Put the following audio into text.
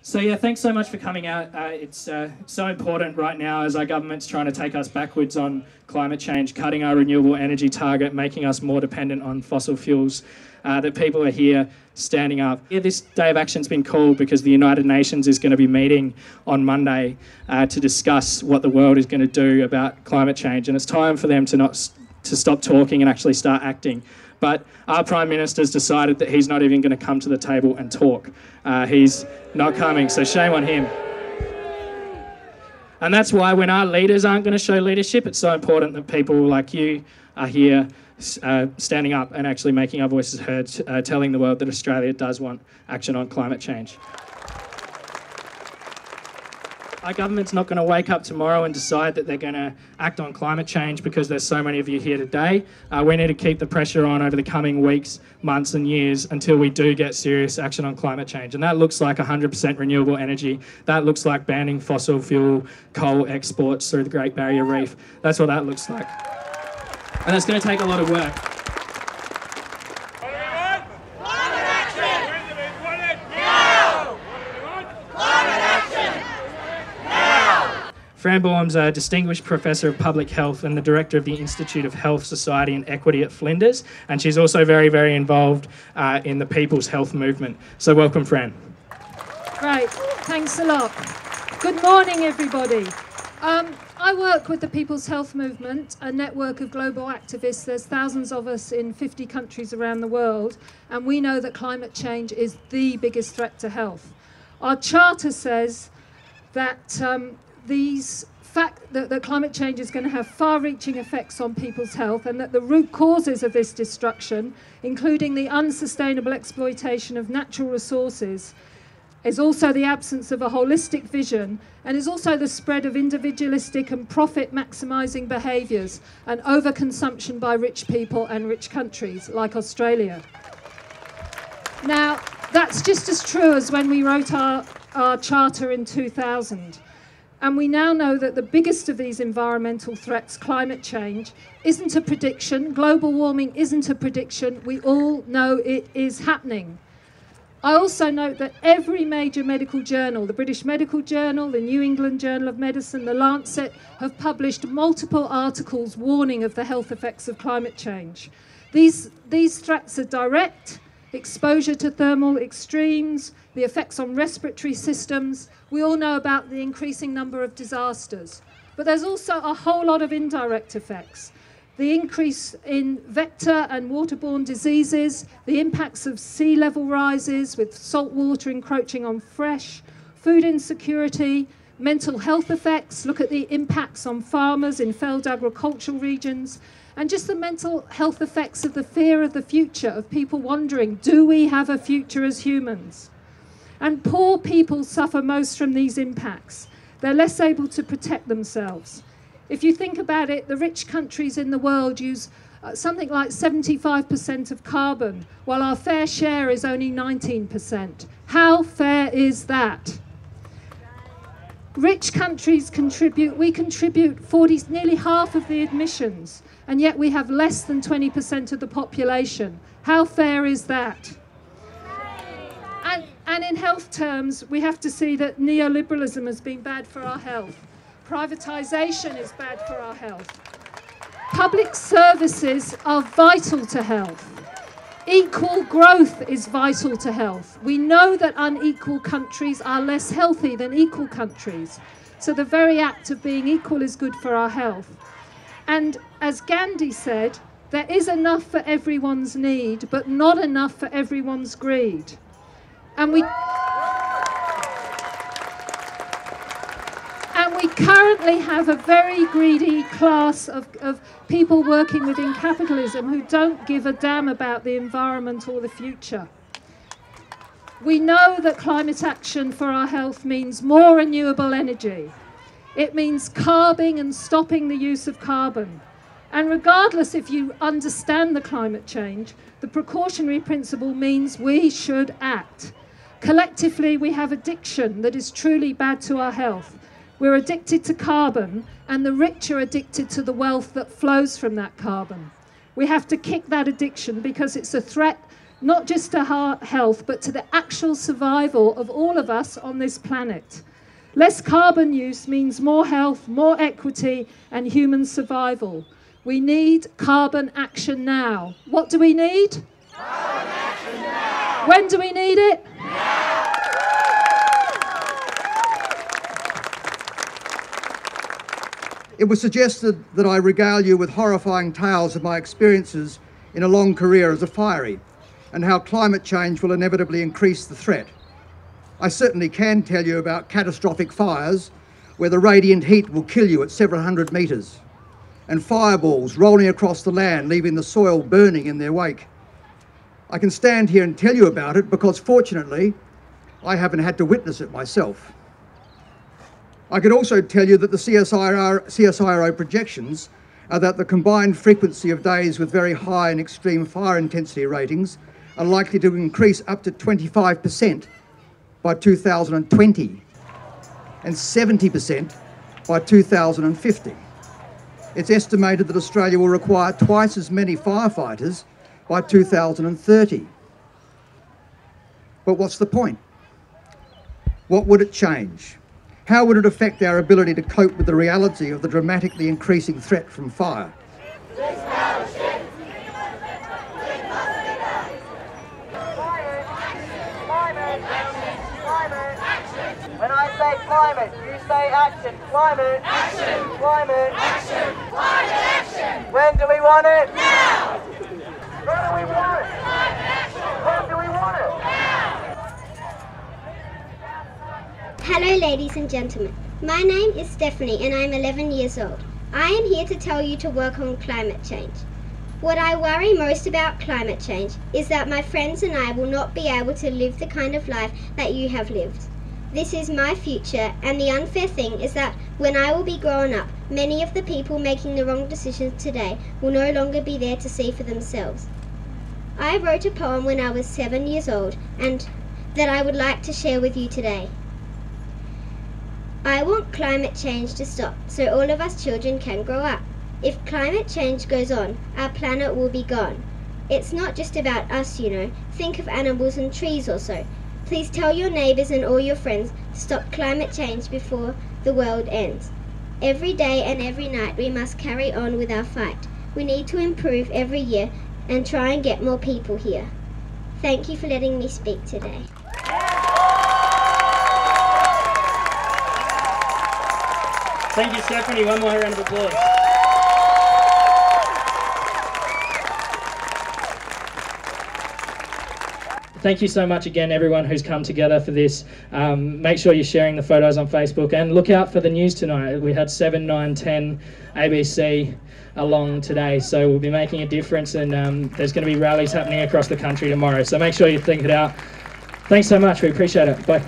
So yeah, thanks so much for coming out. It's so important right now as our government's trying to take us backwards on climate change, cutting our renewable energy target, making us more dependent on fossil fuels, that people are here standing up. Yeah, this day of action's been called because the United Nations is going to be meeting on Monday to discuss what the world is going to do about climate change, and it's time for them to stop talking and actually start acting. But our Prime Minister's decided that he's not even going to come to the table and talk. He's not coming, so shame on him. And that's why when our leaders aren't going to show leadership, it's so important that people like you are here standing up and actually making our voices heard, telling the world that Australia does want action on climate change. Our government's not going to wake up tomorrow and decide that they're going to act on climate change because there's so many of you here today. We need to keep the pressure on over the coming weeks, months and years until we do get serious action on climate change. And that looks like 100% renewable energy. That looks like banning fossil fuel coal exports through the Great Barrier Reef. That's what that looks like. And that's going to take a lot of work. Fran Baum's a Distinguished Professor of Public Health and the Director of the Institute of Health, Society and Equity at Flinders, and she's also very, very involved in the People's Health Movement. So welcome, Fran. Great, thanks a lot. Good morning, everybody. I work with the People's Health Movement, a network of global activists. There's thousands of us in 50 countries around the world, and we know that climate change is the biggest threat to health. Our charter says that that climate change is going to have far-reaching effects on people's health, and that the root causes of this destruction, including the unsustainable exploitation of natural resources, is also the absence of a holistic vision, and is also the spread of individualistic and profit-maximising behaviours and overconsumption by rich people and rich countries like Australia. Now, that's just as true as when we wrote our charter in 2000. And we now know that the biggest of these environmental threats, climate change, isn't a prediction. Global warming isn't a prediction. We all know it is happening. I also note that every major medical journal, the British Medical Journal, the New England Journal of Medicine, the Lancet, have published multiple articles warning of the health effects of climate change. These threats are direct: exposure to thermal extremes, the effects on respiratory systems. We all know about the increasing number of disasters. But there's also a whole lot of indirect effects. The increase in vector and waterborne diseases, the impacts of sea level rises with salt water encroaching on fresh, food insecurity, mental health effects. Look at the impacts on farmers in failed agricultural regions, and just the mental health effects of the fear of the future, of people wondering, do we have a future as humans? And poor people suffer most from these impacts. They're less able to protect themselves. If you think about it, the rich countries in the world use something like 75% of carbon, while our fair share is only 19%. How fair is that? Rich countries contribute nearly half of the emissions, and yet we have less than 20% of the population. How fair is that? And in health terms, we have to see that neoliberalism has been bad for our health. Privatisation is bad for our health. Public services are vital to health. Equal growth is vital to health. We know that unequal countries are less healthy than equal countries. So the very act of being equal is good for our health. And as Gandhi said, there is enough for everyone's need, but not enough for everyone's greed. And we currently have a very greedy class of people working within capitalism who don't give a damn about the environment or the future. We know that climate action for our health means more renewable energy. It means carbing and stopping the use of carbon. And regardless if you understand the climate change, the precautionary principle means we should act. Collectively, we have addiction that is truly bad to our health. We're addicted to carbon, and the rich are addicted to the wealth that flows from that carbon. We have to kick that addiction because it's a threat not just to health, but to the actual survival of all of us on this planet. Less carbon use means more health, more equity, and human survival. We need carbon action now. What do we need? Carbon action now! When do we need it? Now! It was suggested that I regale you with horrifying tales of my experiences in a long career as a firey, and how climate change will inevitably increase the threat. I certainly can tell you about catastrophic fires where the radiant heat will kill you at several hundred metres, and fireballs rolling across the land, leaving the soil burning in their wake. I can stand here and tell you about it because, fortunately, I haven't had to witness it myself. I could also tell you that the CSIRO projections are that the combined frequency of days with very high and extreme fire intensity ratings are likely to increase up to 25% by 2020 and 70% by 2050. It's estimated that Australia will require twice as many firefighters by 2030. But what's the point? What would it change? How would it affect our ability to cope with the reality of the dramatically increasing threat from fire? When I say climate, you say action. Climate. Action. Climate. Action. Climate action. When do we want it? Now. When do we want it? Climate action. When do we want it? Now. Hello ladies and gentlemen. My name is Stephanie and I'm 11 years old. I am here to tell you to work on climate change. What I worry most about climate change is that my friends and I will not be able to live the kind of life that you have lived. This is my future, and the unfair thing is that when I will be grown up, many of the people making the wrong decisions today will no longer be there to see for themselves. I wrote a poem when I was 7 years old, and that I would like to share with you today. I want climate change to stop, so all of us children can grow up. If climate change goes on, our planet will be gone. It's not just about us, you know. Think of animals and trees also. Please tell your neighbours and all your friends to stop climate change before the world ends. Every day and every night we must carry on with our fight. We need to improve every year and try and get more people here. Thank you for letting me speak today. Thank you, Stephanie. One more round of applause. Thank you so much again, everyone who's come together for this. Make sure you're sharing the photos on Facebook, and look out for the news tonight. We had 7, 9, 10 ABC along today, so we'll be making a difference, and there's going to be rallies happening across the country tomorrow, so make sure you think it out. Thanks so much. We appreciate it. Bye.